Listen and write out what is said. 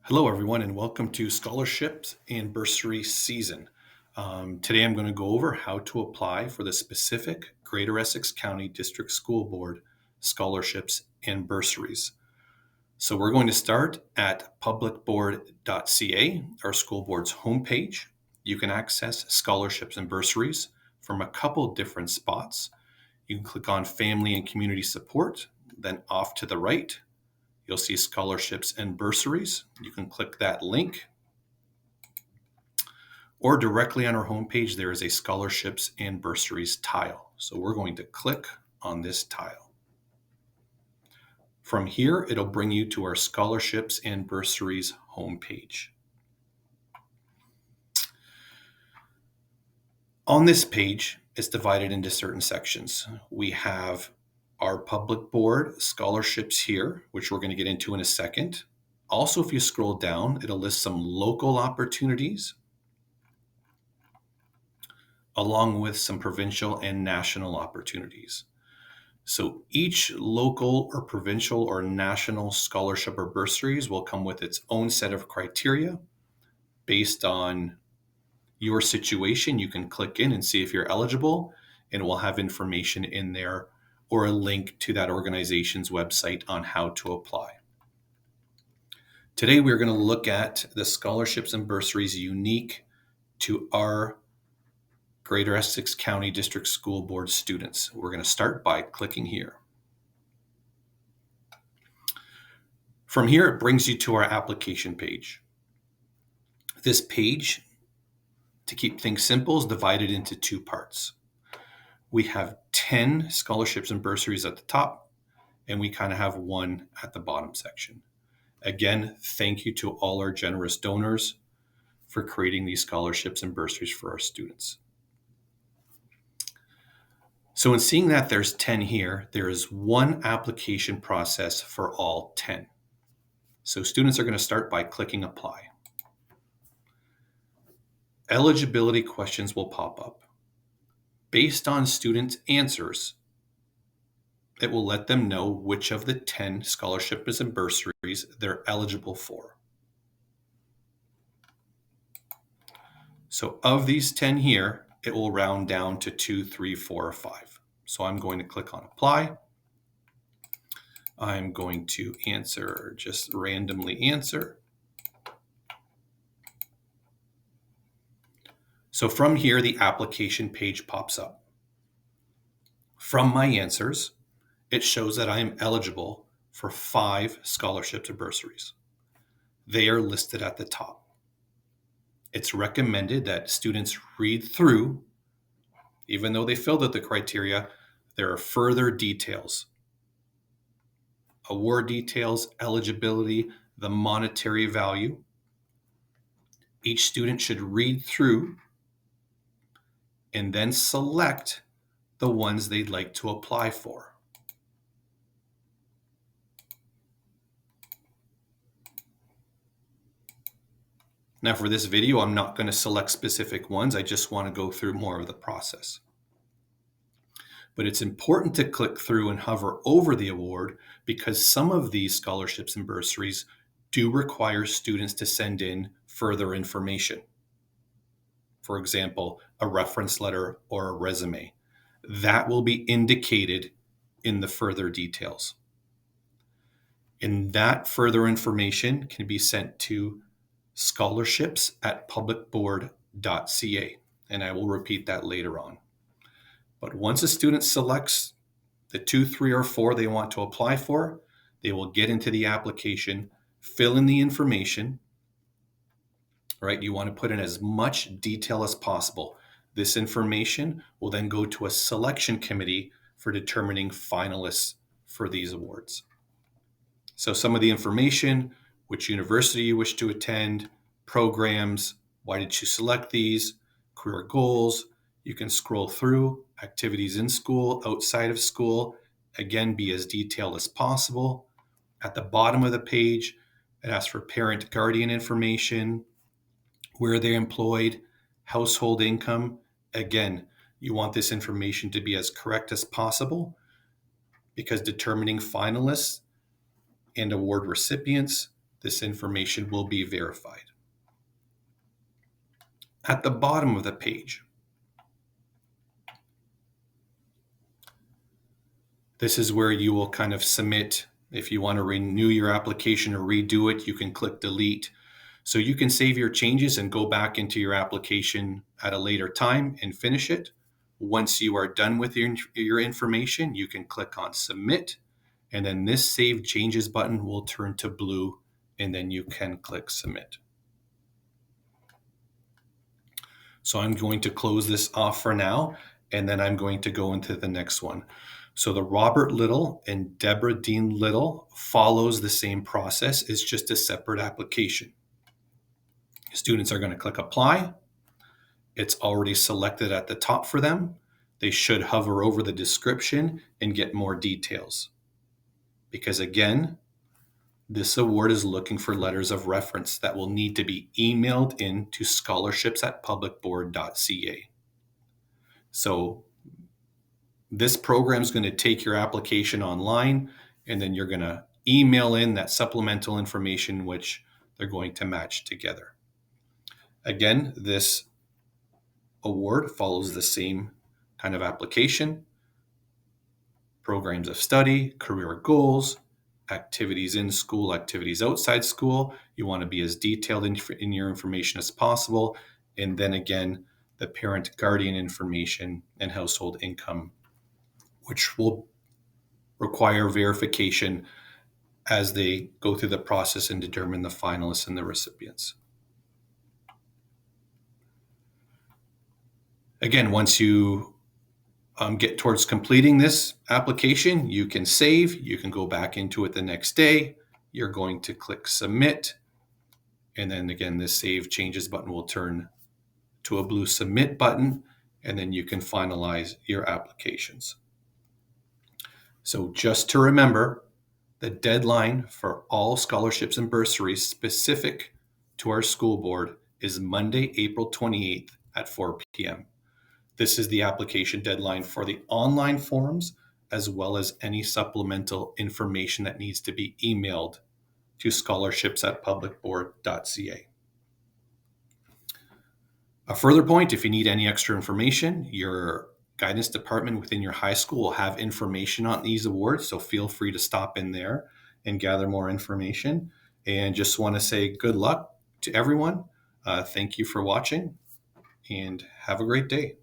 Hello, everyone, and welcome to Scholarships and Bursary Season. Today, I'm going to go over how to apply for the specific Greater Essex County District School Board scholarships and bursaries. So, we're going to start at publicboard.ca, our school board's homepage. You can access scholarships and bursaries from a couple different spots. You can click on Family and Community Support, then off to the right, you'll see scholarships and bursaries. You can click that link, or directly on our homepage, there is a scholarships and bursaries tile. So we're going to click on this tile. From here, it'll bring you to our scholarships and bursaries homepage. On this page, it's divided into certain sections. We have our public board scholarships here, which we're going to get into in a second. Also, if you scroll down, it'll list some local opportunities, along with some provincial and national opportunities. So each local or provincial or national scholarship or bursaries will come with its own set of criteria based on your situation. You can click in and see if you're eligible, and it will have information in there or a link to that organization's website on how to apply. Today, we're going to look at the scholarships and bursaries unique to our Greater Essex County District School Board students. We're going to start by clicking here. From here, it brings you to our application page. This page, to keep things simple, is divided into two parts. We have 10 scholarships and bursaries at the top, and we kind of have one at the bottom section. Again, thank you to all our generous donors for creating these scholarships and bursaries for our students. So in seeing that there's 10 here, there is one application process for all 10. So students are going to start by clicking apply. Eligibility questions will pop up. Based on students' answers, it will let them know which of the 10 scholarships and bursaries they're eligible for. So of these 10 here, it will round down to 2, 3, 4, or 5. So I'm going to click on apply. I'm going to just randomly answer. So from here, the application page pops up. From my answers, it shows that I am eligible for 5 scholarships or bursaries. They are listed at the top. It's recommended that students read through. Even though they filled out the criteria, there are further details. Award details, eligibility, the monetary value. Each student should read through and then select the ones they'd like to apply for. Now for this video, I'm not going to select specific ones. I just want to go through more of the process. But it's important to click through and hover over the award because some of these scholarships and bursaries do require students to send in further information. For example, a reference letter or a resume. That will be indicated in the further details. And that further information can be sent to scholarships@publicboard.ca. And I will repeat that later on. But once a student selects the 2, 3, or 4 they want to apply for, they will get into the application, fill in the information, right? You want to put in as much detail as possible. This information will then go to a selection committee for determining finalists for these awards. So some of the information, which university you wish to attend, programs, why did you select these, career goals. You can scroll through activities in school, outside of school. Again, be as detailed as possible. At the bottom of the page, it asks for parent guardian information, where they're employed, household income. Again, you want this information to be as correct as possible because determining finalists and award recipients, this information will be verified. At the bottom of the page, this is where you will kind of submit. If you want to renew your application or redo it, you can click delete. So you can save your changes and go back into your application at a later time and finish it. Once you are done with your information, you can click on submit, and then this save changes button will turn to blue, and then you can click submit. So I'm going to close this off for now, and then I'm going to go into the next one. So the Robert Little and Deborah Dean Little follows the same process. It's just a separate application. Students are going to click apply. It's already selected at the top for them. They should hover over the description and get more details. Because again, this award is looking for letters of reference that will need to be emailed in to scholarships@publicboard.ca. So this program is going to take your application online, and then you're going to email in that supplemental information, which they're going to match together. Again, this award follows the same kind of application: programs of study, career goals, activities in school, activities outside school. You want to be as detailed in your information as possible. And then again, the parent guardian information and household income, which will require verification as they go through the process and determine the finalists and the recipients. Again, once you get towards completing this application, you can save, you can go back into it the next day. You're going to click submit. And then again, this save changes button will turn to a blue submit button, and then you can finalize your applications. So just to remember, the deadline for all scholarships and bursaries specific to our school board is Monday, April 28th at 4 p.m. This is the application deadline for the online forms, as well as any supplemental information that needs to be emailed to scholarships@publicboard.ca. A further point, if you need any extra information, your guidance department within your high school will have information on these awards, so feel free to stop in there and gather more information. And just want to say good luck to everyone. Thank you for watching, and have a great day.